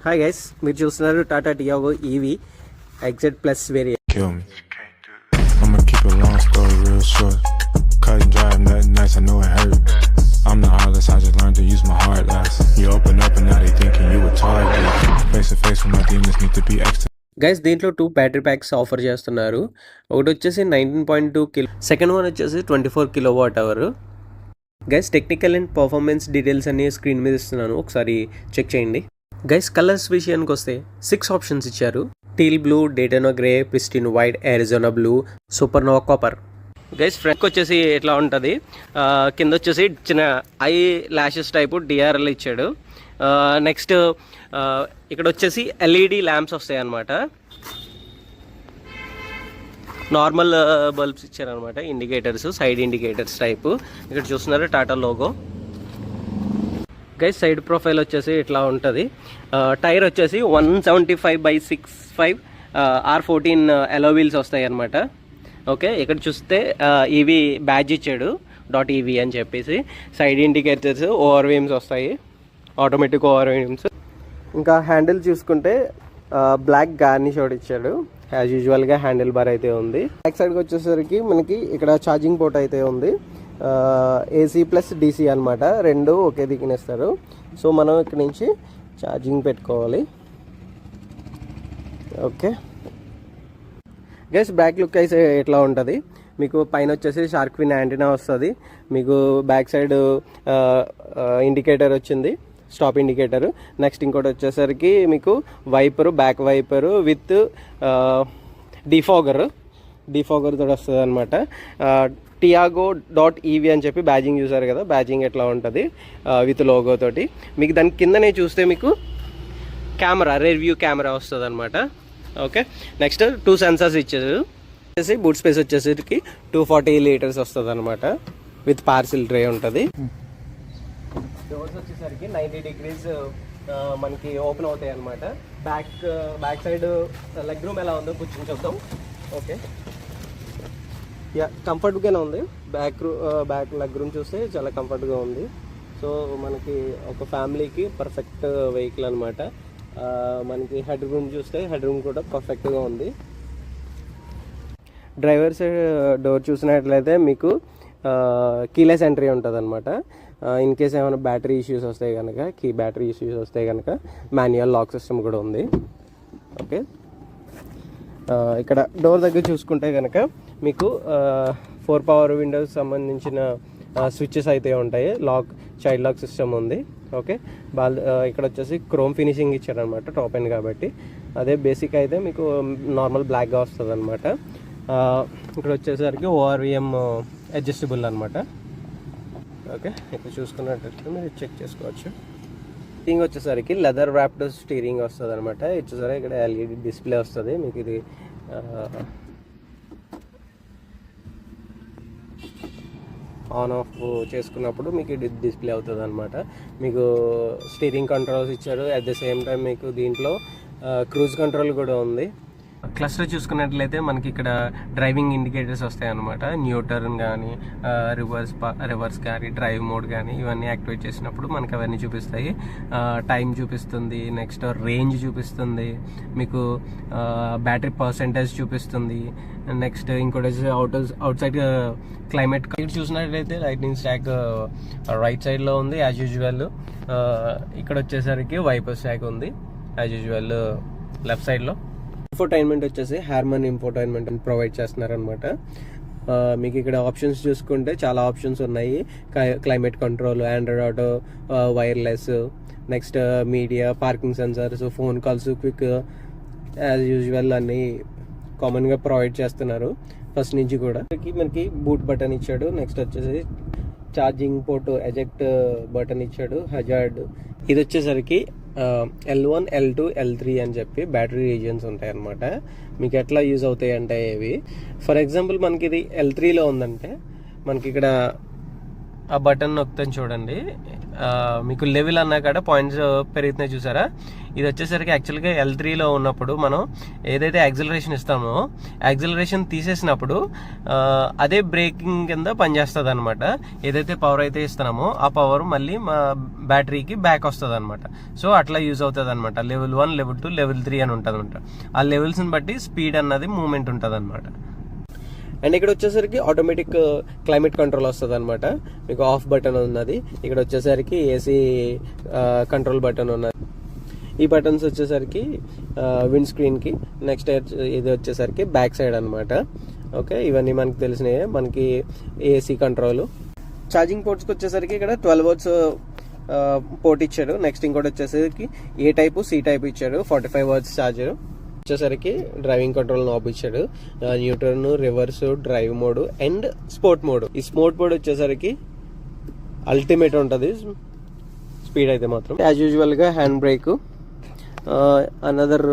Hi guys, మీరు చూస్తున్నారు Tata Tiago EV exert plus variant. Kill me. I'ma keep a long story real short. Cut and drive, nothing nice, I know it hurt. I'm the heartless, I just learned to use my heart last. You open up and now they thinking you a target. Face to face with my demons need to be extra. Guys, దీంట్లో 2 battery packs offer చేస్తున్నారు. ఒకటి వచ్చేసి 19.2 kilo, second one వచ్చేసి 24 kWh. Guys, technical and performance details అన్ని screen మీద ఇస్తున్నాను, ఒకసారి check చేయండి. గైస్, కలర్స్ విషయానికి వస్తే 6 ఆప్షన్స్ ఇచ్చారు. Teal blue, Daytona grey, pristine white, Arizona blue, supernova copper. Guys, front వచ్చేసి ఎట్లా ఉంటుంది, కింద వచ్చేసి చిన్న ఐ ల్యాషెస్ టైపు డిఆర్ఎల్ ఇచ్చాడు. నెక్స్ట్ ఇక్కడ వచ్చేసి ఎల్ఈడి ల్యాంప్స్ వస్తాయి అన్నమాట. నార్మల్ బల్బ్స్ ఇచ్చారనమాట, ఇండికేటర్స్, సైడ్ ఇండికేటర్స్ టైపు. ఇక్కడ చూస్తున్నారు Tata logo. Guys, side profile వచ్చేసి ఇట్లా ఉంటుంది. టైర్ వచ్చేసి 175/65 R14 ఎలో వీల్స్ వస్తాయి అన్నమాట. ఓకే, ఇక్కడ చూస్తే ఈవీ బ్యాడ్జ్ ఇచ్చాడు, .EV అని చెప్పేసి. సైడ్ ఇండికేటర్స్, ఓవర్వీమ్స్ వస్తాయి, ఆటోమేటిక్ ఓవర్వీమ్స్. ఇంకా హ్యాండిల్ చూసుకుంటే బ్లాక్ గార్నిష్ ఒకటి ఇచ్చాడు. యాజ్ యూజువల్గా హ్యాండిల్ బార్ అయితే ఉంది. బ్యాక్ సైడ్కి వచ్చేసరికి మనకి ఇక్కడ ఛార్జింగ్ పోర్ట్ అయితే ఉంది. AC ప్లస్ DC అనమాట, రెండు ఒకే దిగినేస్తారు. సో మనం ఇక్కడ నుంచి ఛార్జింగ్ పెట్టుకోవాలి. ఓకే గైస్, బ్యాక్ లుక్ అయితే ఎట్లా ఉంటుంది, మీకు పైన వచ్చేసి షార్క్ ఫిన్ యాంటీనా వస్తుంది. మీకు బ్యాక్ సైడ్ ఇండికేటర్ వచ్చింది, స్టాప్ ఇండికేటర్. నెక్స్ట్ ఇంకోటి వచ్చేసరికి మీకు viper, back viper with defogger తోటి వస్తుంది అనమాట. Tiago.EV అని చెప్పి బ్యాజింగ్ చూసారు కదా, బ్యాజింగ్ ఎట్లా ఉంటుంది విత్ లోగో తోటి. మీకు దాని కిందనే చూస్తే మీకు కెమెరా, రేర్ వ్యూ కెమెరా వస్తుంది అనమాట. ఓకే, నెక్స్ట్ 2 సెన్సర్స్ ఇచ్చారు. వచ్చేసి బూట్ స్పేస్ వచ్చేసరికి 240 లీటర్స్ వస్తుంది అనమాట, విత్ పార్సిల్ ట్రే ఉంటుంది. డోర్స్ వచ్చేసరికి 90 degrees మనకి ఓపెన్ అవుతాయి అనమాట. బ్యాక్ సైడ్ లెగ్ రూమ్ ఎలా ఉందో కూర్చొని చూద్దాం. ఓకే, కంఫర్ట్గానే ఉంది. బ్యాక్ లెగ్ రూమ్ చూస్తే చాలా కంఫర్ట్గా ఉంది. సో మనకి ఒక ఫ్యామిలీకి పర్ఫెక్ట్ వెహికల్ అనమాట. మనకి హెడ్ రూమ్ చూస్తే హెడ్ రూమ్ కూడా పర్ఫెక్ట్గా ఉంది. డ్రైవర్ సైడ్ డోర్ చూసినట్లయితే మీకు కీలెస్ ఎంట్రీ ఉంటుంది అనమాట. ఇన్ కేస్ ఏమైనా బ్యాటరీ ఇష్యూస్ వస్తాయి కనుక, బ్యాటరీ ఇష్యూస్ వస్తాయి కనుక మాన్యువల్ లాక్ సిస్టమ్ కూడా ఉంది. ఓకే, ఇక్కడ డోర్ దగ్గర చూసుకుంటే కనుక మీకు 4 పవర్ విండోస్ సంబంధించిన స్విచ్చెస్ అయితే ఉంటాయి. చైల్డ్ లాక్ సిస్టమ్ ఉంది. ఓకే, ఇక్కడ వచ్చేసి క్రోమ్ ఫినిషింగ్ ఇచ్చారనమాట, టాప్ ఎండ్ కాబట్టి. అదే బేసిక్ అయితే మీకు నార్మల్ బ్లాక్గా వస్తుంది అనమాట. ఇక్కడ వచ్చేసరికి ORVM అడ్జస్టబుల్ అనమాట. ఓకే, ఇక్కడ చూసుకున్నట్లయితే మీరు చెక్ చేసుకోవచ్చు. స్టీరింగ్ వచ్చేసరికి లెదర్ ర్యాప్డ్ స్టీరింగ్ వస్తుంది అనమాట. వచ్చేసరికి ఇక్కడ LED డిస్ప్లే వస్తుంది మీకు. ఇది ఆన్ ఆఫ్ చేసుకున్నప్పుడు మీకు ఇది డిస్ప్లే అవుతుంది అనమాట. మీకు స్టీరింగ్ కంట్రోల్స్ ఇచ్చారు. అట్ ద సేమ్ టైం మీకు దీంట్లో క్రూజ్ కంట్రోల్ కూడా ఉంది. క్లస్టర్ చూసుకున్నట్లయితే మనకి ఇక్కడ డ్రైవింగ్ ఇండికేటర్స్ వస్తాయి అనమాట. న్యూటర్న్ కానీ, రివర్స్ కానీ, డ్రైవ్ మోడ్ కానీ ఇవన్నీ యాక్టివేట్ చేసినప్పుడు మనకి అవన్నీ చూపిస్తాయి. టైం చూపిస్తుంది, నెక్స్ట్ రేంజ్ చూపిస్తుంది, మీకు బ్యాటరీ పర్సెంటేజ్ చూపిస్తుంది. నెక్స్ట్ ఇంకోటి అవుట్ సైడ్ క్లైమేట్ చూసినట్లయితే లైట్నింగ్ స్టాక్ రైట్ సైడ్లో ఉంది యాజ్ యూజువల్. ఇక్కడ వచ్చేసరికి వైపర్ స్టాక్ ఉంది యాజ్ యూజువల్ లెఫ్ట్ సైడ్లో. ఇన్ఫోటైన్మెంట్ వచ్చేసి హార్మన్ ఇన్ఫోటైన్మెంట్ ప్రొవైడ్ చేస్తున్నారనమాట. మీకు ఇక్కడ ఆప్షన్స్ చూసుకుంటే చాలా ఆప్షన్స్ ఉన్నాయి. Climate control, Android auto, wireless, next media, parking sensors, phone calls, quick as usual అన్నీ కామన్గా ప్రొవైడ్ చేస్తున్నారు ఫస్ట్ నుంచి కూడా. మనకి బూట్ బటన్ ఇచ్చాడు. నెక్స్ట్ వచ్చేసి ఛార్జింగ్ పోర్ట్, ఎజెక్ట్ బటన్ ఇచ్చాడు, హజార్డ్. ఇది వచ్చేసరికి L1, L2, L3 అని చెప్పి బ్యాటరీ రీజియన్స్ ఉంటాయి అన్నమాట. మీకు ఎట్లా యూజ్ అవుతాయి అంటే ఇవి ఫర్ ఎగ్జాంపుల్ మనకి ఇది L3లో ఉందంటే మనకి ఇక్కడ ఆ బటన్ నొక్కుతాను చూడండి, మీకు లెవెల్ అన్నా కాడ పాయింట్స్ పెరుగుతున్నాయి చూసారా. ఇది వచ్చేసరికి యాక్చువల్గా L3లో ఉన్నప్పుడు మనం ఏదైతే యాక్సిలరేషన్ ఇస్తామో యాక్సిలరేషన్ తీసేసినప్పుడు అదే బ్రేకింగ్ కింద పనిచేస్తుంది అనమాట. ఏదైతే పవర్ అయితే ఇస్తున్నామో ఆ పవర్ మళ్ళీ మా బ్యాటరీకి బ్యాక్ వస్తుంది అనమాట. సో అట్లా యూజ్ అవుతుంది అనమాట. లెవెల్ 1, లెవెల్ 2, లెవెల్ 3 అని ఉంటుంది అనమాట. ఆ లెవెల్స్ని బట్టి స్పీడ్ అన్నది మూమెంట్ ఉంటుంది అనమాట. అండ్ ఇక్కడ వచ్చేసరికి ఆటోమేటిక్ క్లైమేట్ కంట్రోల్ వస్తుంది అనమాట. మీకు ఆఫ్ బటన్ ఉన్నది, ఇక్కడ వచ్చేసరికి ఏసీ కంట్రోల్ బటన్ ఉన్నది. ఈ బటన్స్ వచ్చేసరికి విండ్ స్క్రీన్కి, నెక్స్ట్ ఇది వచ్చేసరికి బ్యాక్ సైడ్ అనమాట. ఓకే, ఇవన్నీ మనకి తెలిసినాయి. మనకి ఏసీ కంట్రోల్. ఛార్జింగ్ పోర్ట్స్కి వచ్చేసరికి ఇక్కడ 12 volts పోర్ట్ ఇచ్చాడు. నెక్స్ట్ ఇంకోటి వచ్చేసరికి ఏ టైపు, సి టైప్ ఇచ్చాడు. 45 watts ఛార్జర్ వచ్చేసరికి డ్రైవింగ్ కంట్రోల్ నాబ్ ఇచ్చాడు. Nutrient, reverse, drive mode and sport mode. ఈ స్పోర్ట్ మోడ్ వచ్చేసరికి అల్టిమేట్ ఉంటుంది స్పీడ్ అయితే మాత్రం. యాజ్ యూజువల్గా హ్యాండ్ బ్రేక్, అనదర్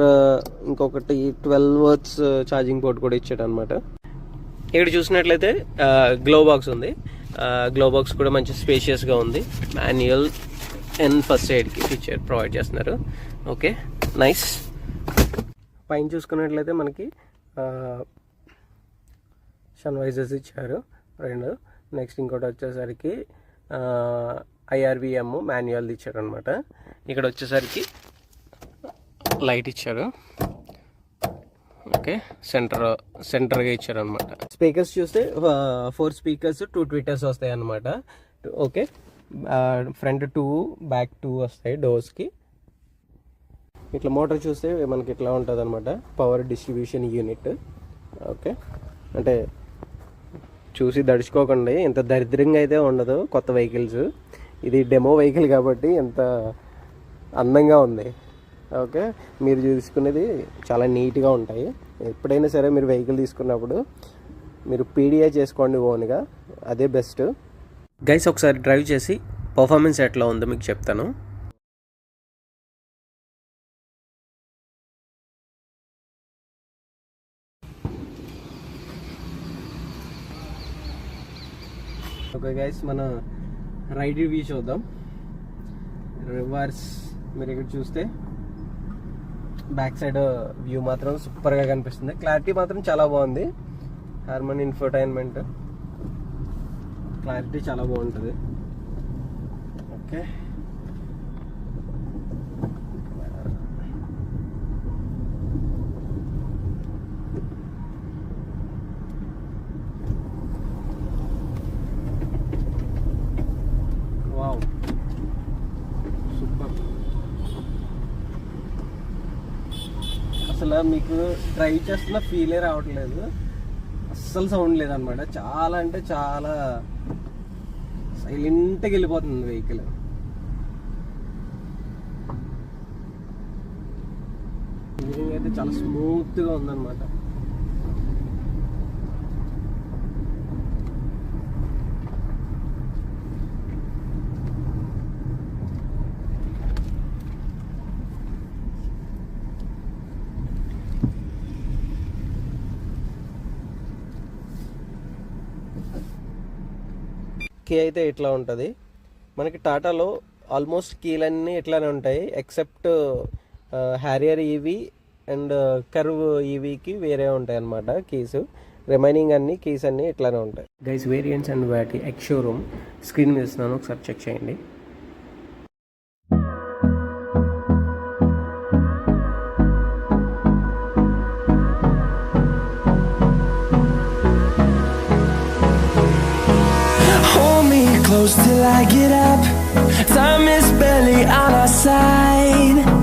ఇంకొకటి 12 volts ఛార్జింగ్ పోర్ట్ కూడా ఇచ్చాడు అనమాట. ఇక్కడ చూసినట్లయితే గ్లో బాక్స్ ఉంది. గ్లో బాక్స్ కూడా మంచి స్పేషియస్గా ఉంది. మాన్యువల్ అండ్ ఫస్ట్ ఎయిడ్కి ఫీచర్ ప్రొవైడ్ చేస్తున్నారు. Okay, nice. పైన చూసుకున్నట్లయితే మనకి సన్ వైజర్స్ ఇచ్చారు 2. నెక్స్ట్ ఇంకోటి వచ్చేసరికి IRVM మాన్యువల్ ఇచ్చారు అనమాట. ఇక్కడ వచ్చేసరికి లైట్ ఇచ్చారు. ఓకే, సెంటర్గా ఇచ్చారు అనమాట. స్పీకర్స్ చూస్తే 4 స్పీకర్స్, 2 ట్విటర్స్ వస్తాయి అనమాట. ఓకే, ఫ్రంట్ 2, బ్యాక్ 2 వస్తాయి డోర్స్కి. ఇట్లా మోటార్ చూస్తే మనకి ఇట్లా ఉంటుంది అనమాట, పవర్ డిస్ట్రిబ్యూషన్ యూనిట్. ఓకే, అంటే చూసి దడుచుకోకండి, ఇంత దరిద్రంగా అయితే ఉండదు కొత్త వెహికల్స్. ఇది డెమో వెహికల్ కాబట్టి ఎంత అందంగా ఉంది. ఓకే, మీరు చూసుకునేది చాలా నీట్గా ఉంటాయి. ఎప్పుడైనా సరే మీరు వెహికల్ తీసుకున్నప్పుడు మీరు PDI చేసుకోండి ఓన్గా, అదే బెస్ట్. గైస్, ఒకసారి డ్రైవ్ చేసి పర్ఫార్మెన్స్ ఎట్లా ఉందో మీకు చెప్తాను. ఓకే గైస్, మన రైడ్ రివ్యూ చూద్దాం. రివర్స్ మీరు ఇక్కడ చూస్తే బ్యాక్ సైడ్ వ్యూ మాత్రం సూపర్గా కనిపిస్తుంది. క్లారిటీ మాత్రం చాలా బాగుంది. హార్మన్ ఇన్ఫోటైన్మెంట్ క్లారిటీ చాలా బాగుంటుంది. Okay, wow, super. అసలు మీకు డ్రైవ్ చేస్తున్న ఫీలే రావట్లేదు, అస్సలు సౌండ్ లేదనమాట. చాలా అంటే చాలా సైలెంట్గా వెళ్ళిపోతుంది వెహికల్. ఇంజనీరింగ్ అయితే చాలా స్మూత్గా ఉందన్నమాట. కీ అయితే ఇట్లా ఉంటుంది. మనకి టాటాలో ఆల్మోస్ట్ కీలన్నీ ఇట్లానే ఉంటాయి, except Harrier EV and Curvv ఈవీకి వేరే ఉంటాయి అన్నమాట కీస్. రిమైనింగ్ అన్ని కీస్ అన్నీ ఇట్లానే ఉంటాయి. గైస్, వేరియంట్స్ అండ్ వాటి ఎక్స్ షోరూమ్ స్క్రీన్ మీద ఇస్తున్నాను, ఒకసారి చెక్ చేయండి. Close till I get up. Time is barely on our side.